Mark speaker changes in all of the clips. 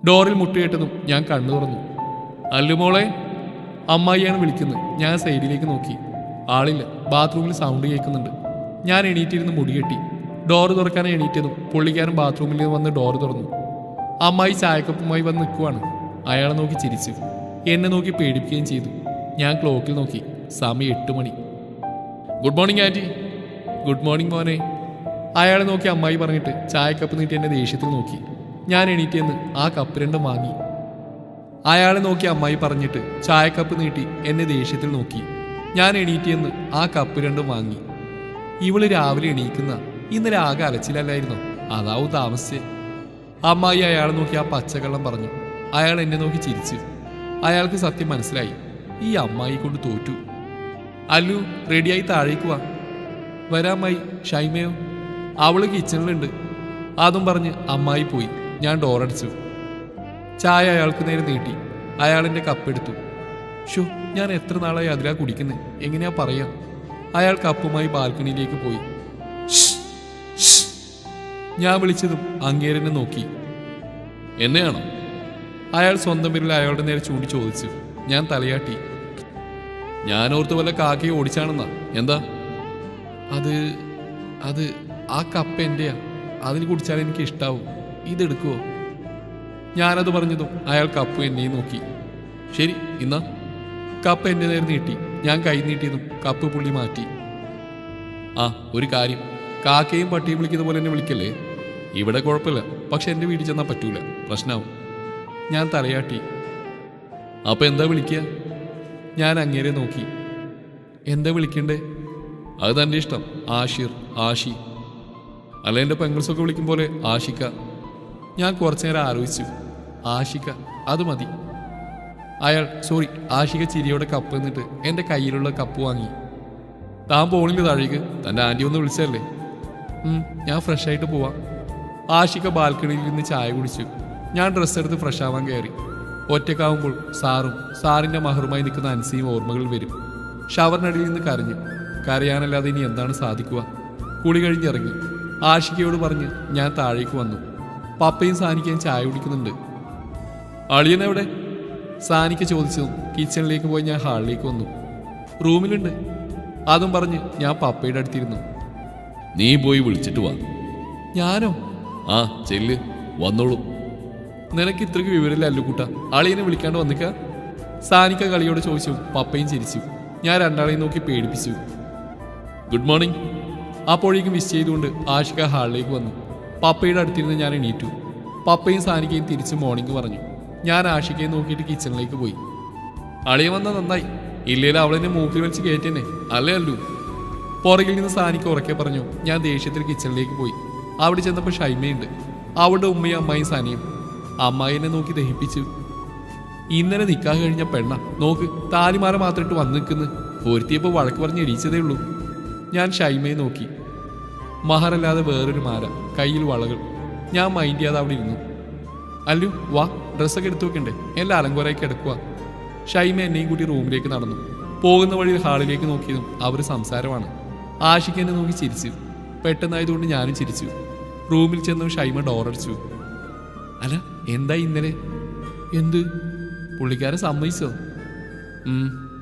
Speaker 1: ഡോറിൽ മുട്ടുകേട്ടതും ഞാൻ കണ്ണു തുറന്നു. അല്ലുമോളെ, അമ്മായിയാണ് വിളിക്കുന്നത്. ഞാൻ സൈഡിലേക്ക് നോക്കി. ആളില്ല. ബാത്റൂമിൽ സൗണ്ട് കേൾക്കുന്നുണ്ട്. ഞാൻ എണീറ്റിരുന്ന് മുടികെട്ടി. ഡോറ് തുറക്കാൻ എണീറ്റതും പുള്ളിക്കാരൻ ബാത്റൂമിൽ നിന്ന് വന്ന് ഡോറ് തുറന്നു. അമ്മായി ചായക്കപ്പുമായി വന്ന് നിൽക്കുവാണ്. അയാളെ നോക്കി ചിരിച്ചു. എന്നെ നോക്കി പേടിപ്പിക്കുകയും ചെയ്തു. ഞാൻ ക്ലോക്കിൽ നോക്കി. സമയം 8 മണി. Good morning aunty. Good morning മോനെ. അയാളെ നോക്കി അമ്മായി പറഞ്ഞിട്ട് ചായക്കപ്പ് നീട്ടി എന്നെ ദേഷ്യത്തിൽ നോക്കി. ഞാൻ എണീറ്റെന്ന് ആ കപ്പ് രണ്ടും വാങ്ങി. അയാളെ നോക്കി അമ്മായി പറഞ്ഞിട്ട് ചായക്കപ്പ് നീട്ടി എന്നെ ദേഷ്യത്തിൽ നോക്കി. ഞാൻ എണീറ്റെന്ന് ആ കപ്പ് രണ്ടും വാങ്ങി. ഇവള് രാവിലെ എണീക്കുന്ന ഇന്നലെ ആകെ അലച്ചിലല്ലായിരുന്നോ? അതാവും താമസിച്ച്. അമ്മായി അയാളെ നോക്കി ആ പച്ചക്കള്ളം പറഞ്ഞു. അയാൾ എന്നെ നോക്കി ചിരിച്ചു. അയാൾക്ക് സത്യം മനസ്സിലായി. ഈ അമ്മായി കൊണ്ട് തോറ്റു. അല്ലു, റെഡിയായി താഴേക്ക് വാ. വരാമ്മായി. ഷൈമയോ? അവള് കിച്ചണിലുണ്ട്. അതും പറഞ്ഞ് അമ്മായി പോയി. ഞാൻ ഡോറടിച്ചു. ചായ അയാൾക്ക് നേരെ നീട്ടി. അയാളെൻ്റെ കപ്പെടുത്തു. ഷോ, ഞാൻ എത്ര നാളായി അതിലാ കുടിക്കുന്നത്, എങ്ങനെയാ പറയാ? അയാൾ കപ്പുമായി ബാൽക്കണിയിലേക്ക് പോയി. ഞാൻ വിളിച്ചതും അങ്ങേരനെ നോക്കി. എന്നെയാണോ? അയാൾ സ്വന്തം പേരിൽ അയാളുടെ നേരെ ചൂണ്ടി ചോദിച്ചു. ഞാൻ തലയാട്ടി. ഞാനോർത്ത് വല്ല കാക്കയെ ഓടിച്ചാണെന്നാ. എന്താ? അത് ആ കപ്പ എന്റെയാ. അതിൽ കുടിച്ചാൽ എനിക്ക് ഇഷ്ടാവും. ഇതെടുക്കുവോ? ഞാനത് പറഞ്ഞതും അയാൾ കപ്പ് എന്നെയും നോക്കി. ശരി, ഇന്നാ. കപ്പ് എന്റെ നേരെ നീട്ടി. ഞാൻ കൈ നീട്ടിയതും കപ്പ് പുള്ളി മാറ്റി. ആ, ഒരു കാര്യം, കാക്കയും പട്ടിയും വിളിക്കുന്ന പോലെ എന്നെ വിളിക്കല്ലേ. ഇവിടെ കുഴപ്പമില്ല, പക്ഷെ എൻ്റെ വീട്ടിൽ ചെന്നാൽ പറ്റൂല, പ്രശ്നമാവും. ഞാൻ തലയാട്ടി. അപ്പൊ എന്താ വിളിക്കുക? ഞാൻ അങ്ങേരെ നോക്കി. എന്താ വിളിക്കണ്ടേ? അത് തൻ്റെ ഇഷ്ടം. ആഷിർ, ആഷി. അല്ല, എൻ്റെ പെങ്കിൾസൊക്കെ വിളിക്കും പോലെ ആഷിക്ക. ഞാൻ കുറച്ചു നേരം ആലോചിച്ചു. ആഷിക്ക, അത് മതി. അയാൾ സോറി. ആഷിക ചിരിയോടെ കപ്പ് എന്നിട്ട് എൻ്റെ കയ്യിലുള്ള കപ്പ് വാങ്ങി. താൻ പോണില്ല താഴേക്ക്? തൻ്റെ ആൻറ്റി ഒന്ന് വിളിച്ചല്ലേ? ഞാൻ ഫ്രഷ് ആയിട്ട് പോവാം. ആഷിക ബാൽക്കണിയിൽ നിന്ന് ചായ കുടിച്ചു. ഞാൻ ഡ്രസ്സ് എടുത്ത് ഫ്രഷ് ആവാൻ കയറി. ഒറ്റക്കാവുമ്പോൾ സാറിൻ്റെ മഹറുമായി നിൽക്കുന്ന അൻസിയും ഓർമ്മകൾ വരും. ഷവറിനടിയിൽ നിന്ന് കരഞ്ഞു. കരയാനല്ലാതെ ഇനി എന്താണ് സാധിക്കുക? കുളി കഴിഞ്ഞിറങ്ങി. ആഷികയോട് പറഞ്ഞ് ഞാൻ താഴേക്ക് വന്നു. പപ്പയും സാനിക്കയും ചായ കുടിക്കുന്നുണ്ട്. അളിയനെവിടെ? സാനിക്ക ചോദിച്ചതും കിച്ചണിലേക്ക് പോയി ഞാൻ ഹാളിലേക്ക് വന്നു. റൂമിലുണ്ട്. അതും പറഞ്ഞ് ഞാൻ പപ്പയുടെ അടുത്തിരുന്നു. നീ പോയി വിളിച്ചിട്ട് വാ. ഞാനോ? ആ, ചെല്ല്, വന്നോളൂ. നിനക്ക് ഇത്രയ്ക്ക് വിവരമില്ല അല്ലുകൂട്ട. അളിയനെ വിളിക്കാണ്ട് വന്നിക്ക? സാനിക്ക കളിയോട് ചോദിച്ചു. പപ്പയും ചിരിച്ചു. ഞാൻ രണ്ടാളെയും നോക്കി പേടിപ്പിച്ചു. Good morning. അപ്പോഴേക്കും വിഷ് ചെയ്തുകൊണ്ട് ആഷിക ഹാളിലേക്ക് വന്നു. പപ്പയുടെ അടുത്തിരുന്ന് ഞാൻ എണീറ്റു. പപ്പയും സാനിക്കയും തിരിച്ച് മോർണിംഗ് പറഞ്ഞു. ഞാൻ ആഷികയെ നോക്കിയിട്ട് കിച്ചണിലേക്ക് പോയി. അളിയ വന്നാൽ നന്നായി. ഇല്ലേലും അവളെന്നെ മൂക്കിൽ വെച്ച് കയറ്റന്നെ അല്ലേ അല്ലു? പുറകിൽ നിന്ന് സാനിക്ക ഉറക്കെ പറഞ്ഞു. ഞാൻ ദേഷ്യത്തിൽ കിച്ചണിലേക്ക് പോയി. അവിടെ ചെന്നപ്പോൾ ഷൈമയുണ്ട്. അവളുടെ ഉമ്മയും അമ്മായും സാനിയും. അമ്മായി എന്നെ നോക്കി ദഹിപ്പിച്ചു. ഇന്നലെ നിക്കാഹ് കഴിഞ്ഞ പെണ്ണ നോക്ക്, താലിമാല മാത്രം ഇട്ട് വന്ന് നിൽക്കുന്നു. ഒരുത്തിയപ്പോൾ വഴക്ക് പറഞ്ഞ് എണീച്ചതേ ഉള്ളൂ. ഞാൻ ഷൈമയെ നോക്കി. മഹറല്ലാതെ വേറൊരു മാല, കയ്യിൽ വളകൾ. ഞാൻ മൈൻഡ് ചെയ്യാതെ അവിടെ ഇരുന്നു. അല്ലു, വാ, ഡ്രസ്സൊക്കെ എടുത്തു വെക്കണ്ടേ? എല്ലാം അലങ്കോലായി കിടക്കുക. ഷൈമ എന്നെയും കൂട്ടി റൂമിലേക്ക് നടന്നു. പോകുന്ന വഴിയിൽ ഹാളിലേക്ക് നോക്കിയതും അവർ സംസാരമാണ്. ആഷിക്ക് എന്നെ നോക്കി ചിരിച്ചു. പെട്ടെന്നായതുകൊണ്ട് ഞാനും ചിരിച്ചു. റൂമിൽ ചെന്നും ഷൈമ ഡോറടിച്ചു. അല്ല, എന്താ ഇന്നലെ? എന്ത്? പുള്ളിക്കാരൻ സമ്മതിച്ചോ?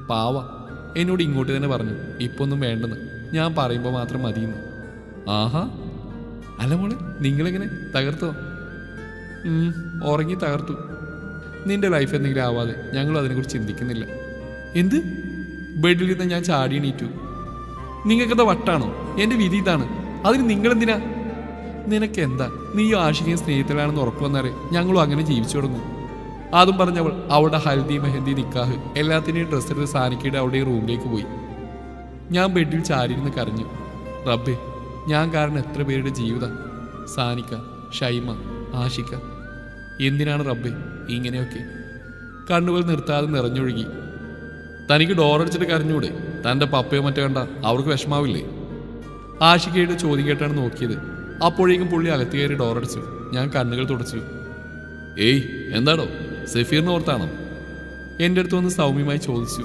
Speaker 1: പാവ. എന്നോട് ഇങ്ങോട്ട് തന്നെ പറഞ്ഞു ഇപ്പൊ ഒന്നും വേണ്ടെന്ന്. ഞാൻ പറയുമ്പോൾ മാത്രം മതിയെന്ന്. ആഹാ. അല്ല മോളെ, നിങ്ങളെങ്ങനെ തകർത്തോ? ഉറങ്ങി തകർത്തു. നിന്റെ ലൈഫ് എന്തെങ്കിലും ആവാതെ ഞങ്ങളും അതിനെക്കുറിച്ച് ചിന്തിക്കുന്നില്ല. എന്ത്? ബെഡിൽ നിന്ന് ഞാൻ ചാടി എണീറ്റു. നിങ്ങൾക്കെന്താ വട്ടാണോ? എൻ്റെ വിധി ഇതാണ്. അതിന് നിങ്ങളെന്തിനാ? നിനക്കെന്താ? നീ ആഷികയും സ്നേഹത്തിലാണെന്ന് ഉറപ്പ് വന്നാലേ ഞങ്ങളും അങ്ങനെ ജീവിച്ചു തുടങ്ങും. അതും പറഞ്ഞവൾ അവളുടെ ഹൽദി, മെഹന്തി, നിക്കാഹ് എല്ലാത്തിനെയും ഡ്രസ്സ് എടുത്ത് സാനിക്കയുടെ അവളുടെ റൂമിലേക്ക് പോയി. ഞാൻ ബെഡിൽ ചാരിയിരുന്ന് കരഞ്ഞു. റബ്ബേ, ഞാൻ കാരണം എത്ര പേരുടെ ജീവിതം. സാനിക്ക, ഷൈമ, ആഷിക. എന്തിനാണ് റബ്ബേ ഇങ്ങനെയൊക്കെ? കണ്ണുകൾ നിർത്താതെ നിറഞ്ഞൊഴുകി. തനിക്ക് ഡോറടിച്ചിട്ട് കരഞ്ഞൂടെ? തൻ്റെ പപ്പയോ മറ്റോ കണ്ട അവർക്ക് വിഷമാവില്ലേ? ആഷികയുടെ ചോദ്യം കേട്ടാണ് നോക്കിയത്. അപ്പോഴേക്കും പുള്ളി അകത്ത് കയറി ഡോറടിച്ചു. ഞാൻ കണ്ണുകൾ തുടച്ചു. ഏയ്, എന്താടോ? സഫീറിന് ഓർത്താണോ? എൻ്റെ അടുത്ത് വന്ന് സൗമ്യമായി ചോദിച്ചു.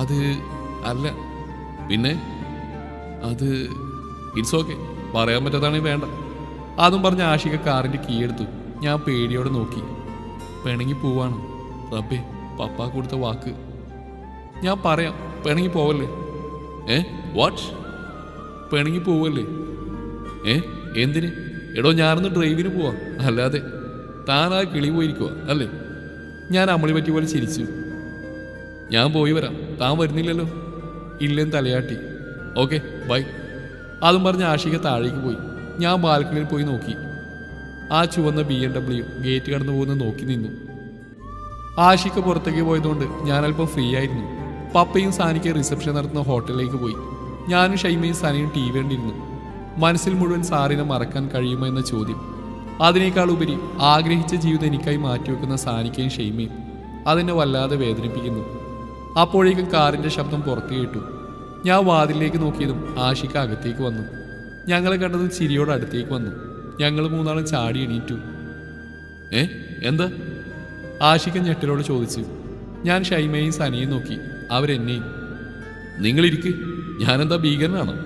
Speaker 1: അത് അല്ല. പിന്നെ? അത് ഇറ്റ്സ് ഓക്കെ, പറയാൻ പറ്റാതാണെങ്കിൽ വേണ്ട. അതും പറഞ്ഞ് ആഷിക കാറിൻ്റെ കീ എടുത്തു. ഞാൻ പേടിയോടെ നോക്കി. പിണങ്ങി പോവാണ്. റബ്ബേ, പപ്പ കൊടുത്ത വാക്ക്. ഞാൻ പറയാം, പിണങ്ങി പോവല്ലേ. വാട്ട്? പിണങ്ങി പോവല്ലേ? എന്തിന്? എടോ, ഞാനൊന്ന് ഡ്രൈവിന് പോവാ, അല്ലാതെ താനാ കിളി പോയിരിക്കുക അല്ലേ? ഞാൻ അമ്മളി പറ്റി പോലെ ചിരിച്ചു. ഞാൻ പോയി വരാം, താൻ വരുന്നില്ലല്ലോ. ഇല്ലെന്ന് തലയാട്ടി. Okay, bye. അതും പറഞ്ഞ് ആഷിക താഴേക്ക് പോയി. ഞാൻ ബാൽക്കണിയിൽ പോയി നോക്കി. ആ ചുവന്ന BMW ഗേറ്റ് കടന്നു പോകുന്നത് നോക്കി നിന്നു. ആഷിക പുറത്തേക്ക് പോയതുകൊണ്ട് ഞാൻ അല്പം ഫ്രീ ആയിരുന്നു. പപ്പയും സാനിക്ക് റിസപ്ഷൻ നടത്തുന്ന ഹോട്ടലിലേക്ക് പോയി. ഞാനും ഷൈമയും സാനിയും TV കണ്ടിരുന്നു. മനസ്സിൽ മുഴുവൻ സാറിനെ മറക്കാൻ കഴിയുമോ എന്ന ചോദ്യം. അതിനേക്കാൾ ഉപരി ആഗ്രഹിച്ച ജീവിതം എനിക്കായി മാറ്റിവെക്കുന്ന സാനിക്കയും ഷൈമയും അതെന്നെ വല്ലാതെ വേദനിപ്പിക്കുന്നു. അപ്പോഴേക്കും കാറിൻ്റെ ശബ്ദം പുറത്തു കേട്ടു. ഞാൻ വാതിലിലേക്ക് നോക്കിയതും ആഷിക അകത്തേക്ക് വന്നു. ഞങ്ങളെ കണ്ടതും ചിരിയോട് അടുത്തേക്ക് വന്നു. ഞങ്ങൾ മൂന്നാളും ചാടി എണീറ്റു. എന്താ? ആഷിക ഞെട്ടലോട് ചോദിച്ചു. ഞാൻ ഷൈമയും സനിയും നോക്കി. അവരെന്നെയും. നിങ്ങളിരിക്ക്, ഞാനെന്താ ഭീകരനാണോ?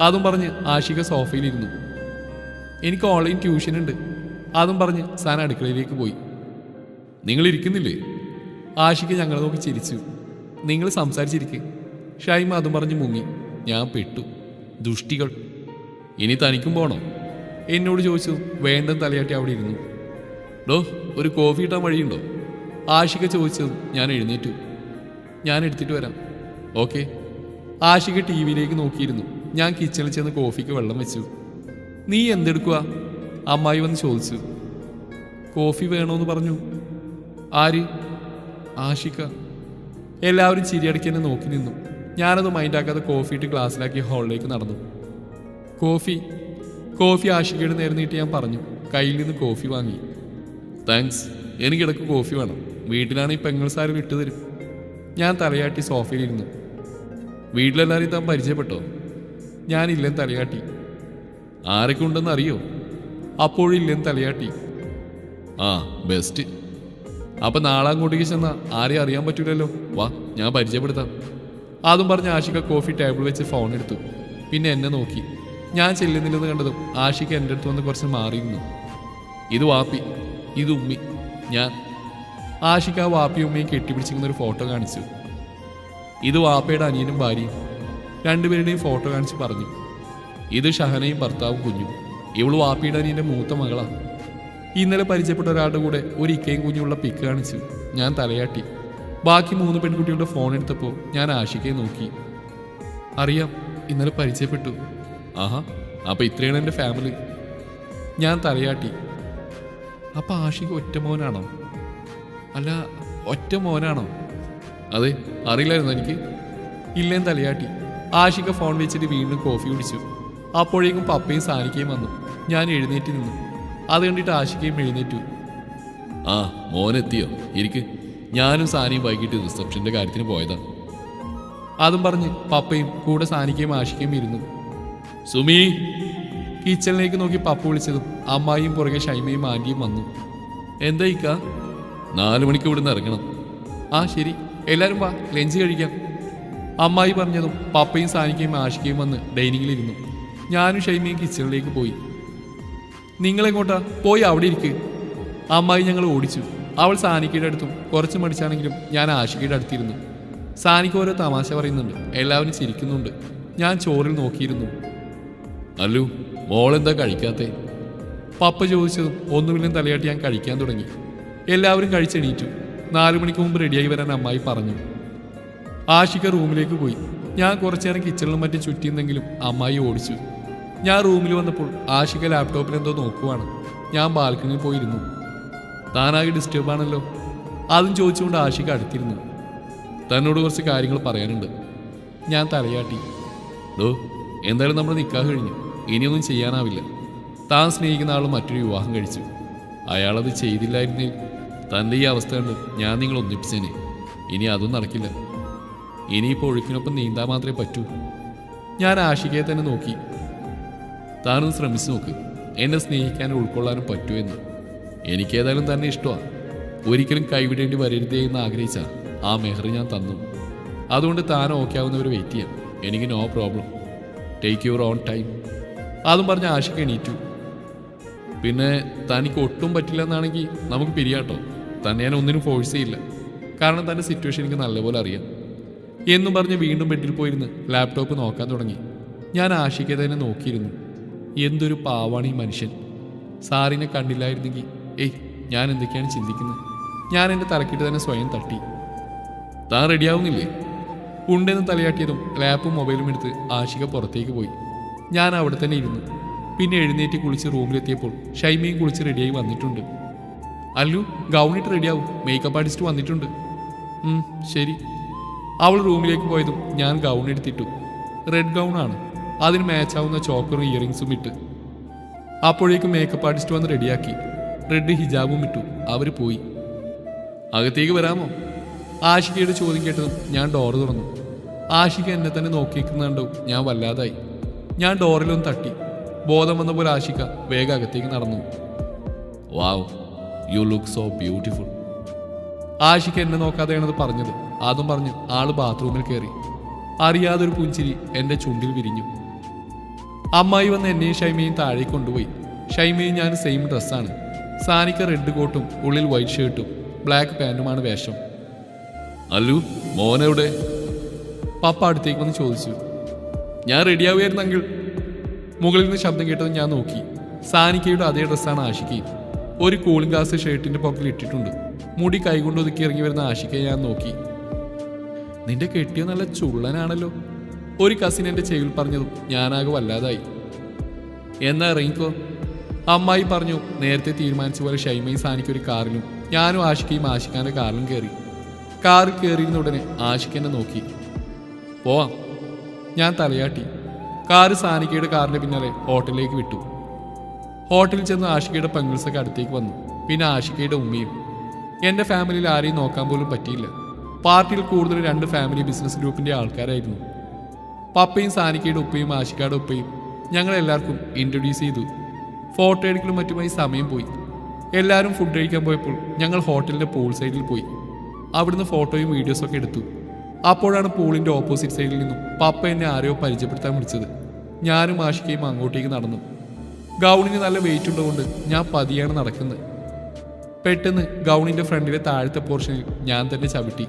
Speaker 1: അതും പറഞ്ഞ് ആഷിക സോഫയിലിരുന്നു. എനിക്ക് ഓൺലൈൻ ട്യൂഷൻ ഉണ്ട്. അതും പറഞ്ഞ് സാൻ അടുക്കളയിലേക്ക് പോയി. നിങ്ങളിരിക്കുന്നില്ലേ? ആഷിക ഞങ്ങളെ നോക്കി ചിരിച്ചു. നിങ്ങൾ സംസാരിച്ചിരിക്കുക. ഷൈമ അതും പറഞ്ഞ് മുങ്ങി. ഞാൻ പെട്ടു. ദുഷ്ടികൾ. ഇനി തനിക്കും പോണോ? എന്നോട് ചോദിച്ചു. വേണ്ടെന്ന് തലയാട്ടി അവിടെ ഇരുന്നു. ഡോ, ഒരു കോഫി ഇട്ടാൻ വഴിയുണ്ടോ? ആഷിക ചോദിച്ചതും ഞാൻ എഴുന്നേറ്റു. ഞാൻ എടുത്തിട്ട് വരാം. ഓക്കെ. ആഷിക TV-യിലേക്ക് നോക്കിയിരുന്നു. ഞാൻ കിച്ചണിൽ ചെന്ന് കോഫിക്ക് വെള്ളം വെച്ചു. നീ എന്തെടുക്കുക? അമ്മായി വന്ന് ചോദിച്ചു. കോഫി വേണമെന്ന് പറഞ്ഞു. ആര്? ആഷിക. എല്ലാവരും ചിരിയടക്കി എന്നെ നോക്കി നിന്നു. ഞാനത് മൈൻഡാക്കാതെ കോഫി ഇട്ട് ഗ്ലാസ്സിലാക്കി ഹാളിലേക്ക് നടന്നു. കോഫി ആഷികയുടെ നേരെ നീട്ടി ഞാൻ പറഞ്ഞു. കയ്യിൽ നിന്ന് കോഫി വാങ്ങി. താങ്ക്സ്, എനിക്കിടക്ക് കോഫി വേണം. വീട്ടിലാണ് ഈ പെങ്ങൾ സാരി വിട്ടുതരും. ഞാൻ തലയാട്ടി സോഫയിലിരുന്നു. വീട്ടിലെല്ലാവരും താൻ പരിചയപ്പെട്ടോ? ഞാനില്ലെന്ന് തലയാട്ടി. ആരൊക്കെ ഉണ്ടെന്ന് അറിയോ? അപ്പോഴില്ലെന്ന് തലയാട്ടി. ആ, ബെസ്റ്റ്. അപ്പം നാളെ അങ്ങോട്ടേക്ക് ചെന്നാൽ ആരെയും അറിയാൻ പറ്റൂലല്ലോ. വാ, ഞാൻ പരിചയപ്പെടുത്താം. അതും പറഞ്ഞ് ആഷിക കോഫി ടേബിൾ വെച്ച് ഫോൺ എടുത്തു. പിന്നെ എന്നെ നോക്കി. ഞാൻ ചെല്ലുന്നില്ലെന്ന് കണ്ടതും ആഷിക എൻ്റെ അടുത്ത് വന്ന് കുറച്ച് മാറിയിരുന്നു. ഇത് വാപ്പി, ഇത് ഉമ്മി, ഞാൻ. ആഷിക വാപ്പിയും ഉമ്മയും കെട്ടിപ്പിടിച്ചിരിക്കുന്ന ഒരു ഫോട്ടോ കാണിച്ചു. ഇത് വാപ്പയുടെ അനിയനും ഭാര്യയും. രണ്ടുപേരുടെയും ഫോട്ടോ കാണിച്ച് പറഞ്ഞു. ഇത് ഷഹനയും ഭർത്താവും കുഞ്ഞും. ഇവള് വാപ്പിയുടെ അനിയൻ്റെ മൂത്ത മകളാണ്. ഇന്നലെ പരിചയപ്പെട്ട ഒരാളുടെ കൂടെ ഒരു ഇക്കയും കുഞ്ഞുള്ള പിക്ക് കാണിച്ചു. ഞാൻ തലയാട്ടി. ബാക്കി 3 പെൺകുട്ടികളുടെ ഫോൺ എടുത്തപ്പോൾ ഞാൻ ആഷികയെ നോക്കി. അറിയാം, ഇന്നലെ പരിചയപ്പെട്ടു. ആഹാ, അപ്പം ഇത്രയാണ് എൻ്റെ ഫാമിലി. ഞാൻ തലയാട്ടി. അപ്പം ആഷിക ഒറ്റ മോനാണോ? അല്ല, ഒറ്റ മോനാണോ? അതെ, അറിയില്ലായിരുന്നു എനിക്ക്. ഇല്ലേന്ന് തലയാട്ടി. ആഷിക ഫോൺ വെച്ചിട്ട് വീണ്ടും കോഫി കുടിച്ചു. അപ്പോഴേക്കും പപ്പയും സാനിക്കയും വന്നു. ഞാൻ എഴുന്നേറ്റ് നിന്നു. അത് കണ്ടിട്ട് ആഷികയും എഴുന്നേറ്റു. ആ, മോനെത്തിയോ? ഇരിക്ക്. ഞാനും സാനിയും വൈകിട്ട് റിസപ്ഷൻ്റെ കാര്യത്തിന് പോയതാ. അതും പറഞ്ഞ് പപ്പയും കൂടെ സാനിക്കയും ആഷികയും ഇരുന്നു. സുമി! കിച്ചണിലേക്ക് നോക്കി പപ്പ വിളിച്ചതും അമ്മായിയും പുറകെ ഷൈമയും ആൻറ്റിയും വന്നു. എന്താ ഇക്ക? 4 മണിക്ക് ഇവിടുന്ന് ഇറങ്ങണം. ആ ശരി, എല്ലാവരും വാ, ലഞ്ച് കഴിക്കാം. അമ്മായി പറഞ്ഞതും പപ്പയും സാനിക്കയും ആഷികയും വന്ന് ഡൈനിങ്ങിലിരുന്നു. ഞാനും ഷൈമയും കിച്ചണിലേക്ക് പോയി. നിങ്ങളെങ്ങോട്ടാ? പോയി അവിടെ ഇരിക്കുക. അമ്മായി ഞങ്ങൾ ഓടിച്ചു. അവൾ സാനിക്കയുടെ അടുത്തും കുറച്ച് മടിച്ചാണെങ്കിലും ഞാൻ ആഷികയുടെ അടുത്തിരുന്നു. സാനിക്ക് ഓരോ തമാശ പറയുന്നുണ്ട്. എല്ലാവരും ചിരിക്കുന്നുണ്ട്. ഞാൻ ചോറിൽ നോക്കിയിരുന്നു. അല്ലു, മോളെന്താ കഴിക്കാത്തേ? പപ്പ ചോദിച്ചതും ഒന്നുമില്ലെന്ന് തലയാട്ടി ഞാൻ കഴിക്കാൻ തുടങ്ങി. എല്ലാവരും കഴിച്ചെണീറ്റു. 4 മണിക്ക് മുമ്പ് റെഡിയായി വരാൻ അമ്മായി പറഞ്ഞു. ആഷിക റൂമിലേക്ക് പോയി. ഞാൻ കുറച്ചു നേരം കിച്ചണിലും മറ്റും ചുറ്റിയെന്നെങ്കിലും അമ്മായി ഓടിച്ചു. ഞാൻ റൂമിൽ വന്നപ്പോൾ ആഷിക ലാപ്ടോപ്പിൽ എന്തോ നോക്കുവാണ്. ഞാൻ ബാൽക്കണിയിൽ പോയിരുന്നു. താനാകെ ഡിസ്റ്റർബാണല്ലോ. അതും ചോദിച്ചുകൊണ്ട് ആഷിക അടുത്തിരുന്നു. തന്നോട് കുറച്ച് കാര്യങ്ങൾ പറയാനുണ്ട്. ഞാൻ തലയാട്ടി. ഡോ, എന്തായാലും നമ്മുടെ നിക്കാഹ് കഴിഞ്ഞു. ഇനിയൊന്നും ചെയ്യാനാവില്ല. താൻ സ്നേഹിക്കുന്ന ആൾ മറ്റൊരു വിവാഹം കഴിച്ചു. അയാളത് ചെയ്തില്ലായിരുന്നേ തൻ്റെ ഈ അവസ്ഥ കണ്ട് ഞാൻ നിങ്ങൾ ഒന്നിപ്പിച്ചേനെ. ഇനി അതും നടക്കില്ല. ഇനിയിപ്പോൾ ഒഴുക്കിനൊപ്പം നീന്താൻ മാത്രമേ പറ്റൂ. ഞാൻ ആഷികയെ തന്നെ നോക്കി. താനൊന്ന് ശ്രമിച്ചു നോക്ക്. എന്നെ സ്നേഹിക്കാനും ഉൾക്കൊള്ളാനും പറ്റുമെന്ന്. എനിക്കേതായാലും തന്നെ ഇഷ്ടമാണ്. ഒരിക്കലും കൈവിടേണ്ടി വരരുതേ എന്ന് ആഗ്രഹിച്ച ആ മെഹർ ഞാൻ തന്നു. അതുകൊണ്ട് താൻ ഓക്കെ ആവുന്നവർ വെയിറ്റ് ചെയ്യാം. എനിക്ക് no problem. Take your own time. അതും പറഞ്ഞ് ആഷിക എണീറ്റു. പിന്നെ തനിക്ക് ഒട്ടും പറ്റില്ല എന്നാണെങ്കിൽ നമുക്ക് പിരിയാട്ടോ. തന്നെ ഞാൻ ഒന്നിനും ഫോഴ്സ് ചെയ്യില്ല. കാരണം തൻ്റെ സിറ്റുവേഷൻ എനിക്ക് നല്ലപോലെ അറിയാം എന്നും പറഞ്ഞ് വീണ്ടും ബെഡിൽ പോയിരുന്ന് ലാപ്ടോപ്പ് നോക്കാൻ തുടങ്ങി. ഞാൻ ആഷിക്കെ തന്നെ നോക്കിയിരുന്നു. എന്തൊരു പാവാണ് ഈ മനുഷ്യൻ. സാറിനെ കണ്ടില്ലായിരുന്നെങ്കിൽ ഞാൻ എന്തൊക്കെയാണ് ചിന്തിക്കുന്നത്. ഞാൻ എൻ്റെ തലക്കിട്ട് തന്നെ സ്വയം തട്ടി. താൻ റെഡിയാവുന്നില്ലേ? ഉണ്ടെന്ന് തലയാട്ടിയതും ലാപ്പും മൊബൈലും എടുത്ത് ആഷിക പുറത്തേക്ക് പോയി. ഞാൻ അവിടെ തന്നെ ഇരുന്നു. പിന്നെ എഴുന്നേറ്റ് കുളിച്ച് റൂമിലെത്തിയപ്പോൾ ഷൈമയും കുളിച്ച് റെഡിയായി വന്നിട്ടുണ്ട്. അല്ലു, ഗൗണിട്ട് റെഡിയാവും, മേക്കപ്പ് ആർട്ടിസ്റ്റ് വന്നിട്ടുണ്ട്. ശരി. അവൾ റൂമിലേക്ക് പോയതും ഞാൻ ഗൗൺ എടുത്തിട്ടു. റെഡ് ഗൗണാണ്. അതിന് മാച്ചാവുന്ന ചോക്കറും ഇയറിങ്സും ഇട്ട്. അപ്പോഴേക്കും മേക്കപ്പ് ആർട്ടിസ്റ്റ് വന്ന് റെഡിയാക്കി. റെഡ് ഹിജാബും ഇട്ടു. അവർ പോയി. അകത്തേക്ക് വരാമോ? ആഷികയുടെ ചോദ്യം കേട്ടതും ഞാൻ ഡോറ് തുറന്നു. ആഷിക എന്നെ തന്നെ നോക്കിയിരിക്കുന്നുണ്ടോ ഞാൻ വല്ലാതായി. ഞാൻ ഡോറിലൊന്ന് തട്ടി. ബോധം വന്ന പോലെ ആഷിക വേഗം അകത്തേക്ക് നടന്നു. Wow, you look so beautiful. Ashika എന്നെ നോക്കാതെയാണത് പറഞ്ഞത്. അതും പറഞ്ഞ് ആള് ബാത്റൂമിൽ കയറി. അറിയാതൊരു പുഞ്ചിരി എൻ്റെ ചുണ്ടിൽ വിരിഞ്ഞു. അമ്മായി വന്ന് എന്നെയും ഷൈമയും താഴെ കൊണ്ടുപോയി. ഷൈമയും ഞാൻ സെയിം ഡ്രസ്സാണ്. സാനിക്ക റെഡ് കോട്ടും ഉള്ളിൽ വൈറ്റ് ഷർട്ടും ബ്ലാക്ക് പാൻറ്റുമാണ് വേഷം. അല്ലു, മോനെവിടെ? പപ്പ അടുത്തേക്ക് വന്ന് ചോദിച്ചു. ഞാൻ റെഡിയാവുമായിരുന്നെങ്കിൽ. മുകളിൽ നിന്ന് ശബ്ദം കേട്ടത് ഞാൻ നോക്കി. സാനിക്കയുടെ അതേ ഡ്രസ്സാണ് ആഷിക്കയും. ഒരു കൂളിംഗ് ഗ്ലാസ് ഷർട്ടിൻ്റെ പോക്കറ്റിൽ ഇട്ടിട്ടുണ്ട്. മുടി കൈകൊണ്ട് ഒതുക്കി ഇറങ്ങി വരുന്ന ആഷിക്കയെ ഞാൻ നോക്കി. നിന്റെ കെട്ടിയോ നല്ല ചുള്ളനാണല്ലോ, ഒരു കസിൻ എൻ്റെ ചെവിയിൽ പറഞ്ഞതും ഞാനാകെ വല്ലാതായി. എന്നാ ഇറങ്ങിക്കോ, അമ്മായി പറഞ്ഞു. നേരത്തെ തീരുമാനിച്ച പോലെ ഷൈമയും സാനിക്ക് ഒരു കാറിലും ഞാനും ആഷിക്കയും ആഷിഖാൻ്റെ കാറിലും കയറി. കാറിൽ കയറിയിരുന്ന ഉടനെ ആഷിഖ് എന്നെ നോക്കി. പോവാം. ഞാൻ തലയാട്ടി. കാറ് സാനിക്കയുടെ കാറിൻ്റെ പിന്നാലെ ഹോട്ടലിലേക്ക് വിട്ടു. ഹോട്ടലിൽ ചെന്ന് ആഷിക്കയുടെ പെങ്കിൾസൊക്കെ അടുത്തേക്ക് വന്നു. പിന്നെ ആഷിക്കയുടെ ഉമ്മയും. എൻ്റെ ഫാമിലിയിൽ ആരെയും നോക്കാൻ പോലും പറ്റിയില്ല. പാർട്ടിയിൽ കൂടുതൽ 2 ഫാമിലി ബിസിനസ് ഗ്രൂപ്പിൻ്റെ ആൾക്കാരായിരുന്നു. പപ്പയും സാനിക്കയുടെ ഉപ്പയും ആഷിക്കയുടെ ഉപ്പയും ഞങ്ങളെല്ലാവർക്കും ഇൻട്രൊഡ്യൂസ് ചെയ്തു. ഫോട്ടോ എടുക്കലും മറ്റുമായി സമയം പോയി. എല്ലാവരും ഫുഡ് കഴിക്കാൻ പോയപ്പോൾ ഞങ്ങൾ ഹോട്ടലിൻ്റെ പൂൾ സൈഡിൽ പോയി. അവിടുന്ന് ഫോട്ടോയും വീഡിയോസൊക്കെ എടുത്തു. അപ്പോഴാണ് പൂളിൻ്റെ ഓപ്പോസിറ്റ് സൈഡിൽ നിന്നും പപ്പ എന്നെ ആരെയോ പരിചയപ്പെടുത്താൻ വിളിച്ചത്. ഞാനും ആഷിക്കയും അങ്ങോട്ടേക്ക് നടന്നു. ഗൗണിന് നല്ല വെയിറ്റ് ഉള്ളതുകൊണ്ട് ഞാൻ പതിയാണ് നടക്കുന്നത്. പെട്ടെന്ന് ഗൗണിൻ്റെ ഫ്രണ്ടിലെ താഴത്തെ പോർഷനിൽ ഞാൻ തന്നെ ചവിട്ടി.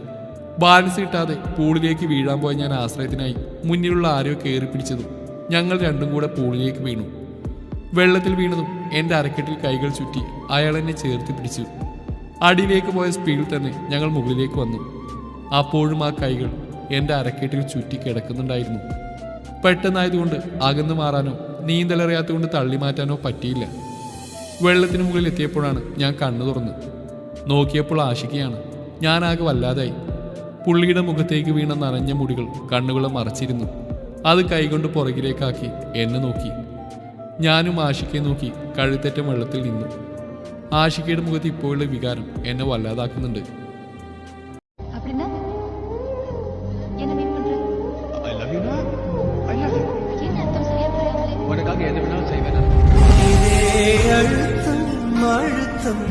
Speaker 1: ബാലൻസ് കിട്ടാതെ പൂളിലേക്ക് വീഴാൻ പോയ ഞാൻ ആശ്രയത്തിനായി മുന്നിലുള്ള ആരെയോ കയറി പിടിച്ചതും ഞങ്ങൾ രണ്ടും കൂടെ പൂളിലേക്ക് വീണു. വെള്ളത്തിൽ വീണതും എൻ്റെ അരക്കെട്ടിൽ കൈകൾ ചുറ്റി അയാൾ എന്നെ ചേർത്ത് പിടിച്ചു. അടിയിലേക്ക് പോയ സ്പീഡിൽ തന്നെ ഞങ്ങൾ മുകളിലേക്ക് വന്നു. അപ്പോഴും ആ കൈകൾ എൻ്റെ അരക്കെട്ടിൽ ചുറ്റി കിടക്കുന്നുണ്ടായിരുന്നു. പെട്ടെന്നായതുകൊണ്ട് അകന്നു മാറാനോ നീന്തലറിയാത്തതുകൊണ്ട് തള്ളി മാറ്റാനോ പറ്റിയില്ല. വെള്ളത്തിന് മുകളിൽ എത്തിയപ്പോഴാണ് ഞാൻ കണ്ണു തുറന്ന് നോക്കിയപ്പോൾ ആഷിക്കയാണ്. ഞാനാകെ വല്ലാതായി. പുള്ളിയുടെ മുഖത്തേക്ക് വീണ നനഞ്ഞ മുടികൾ കണ്ണുകളെ മറച്ചിരുന്നു. അത് കൈകൊണ്ട് പുറകിലേക്കാക്കി എന്നെ നോക്കി. ഞാനും ആഷിക്കയെ നോക്കി കഴുത്തേറ്റം വെള്ളത്തിൽ നിന്നു. ആഷിക്കയുടെ മുഖത്ത് ഇപ്പോഴുള്ള വികാരം എന്നെ വല്ലാതാക്കുന്നുണ്ട്.
Speaker 2: அழுத்தம்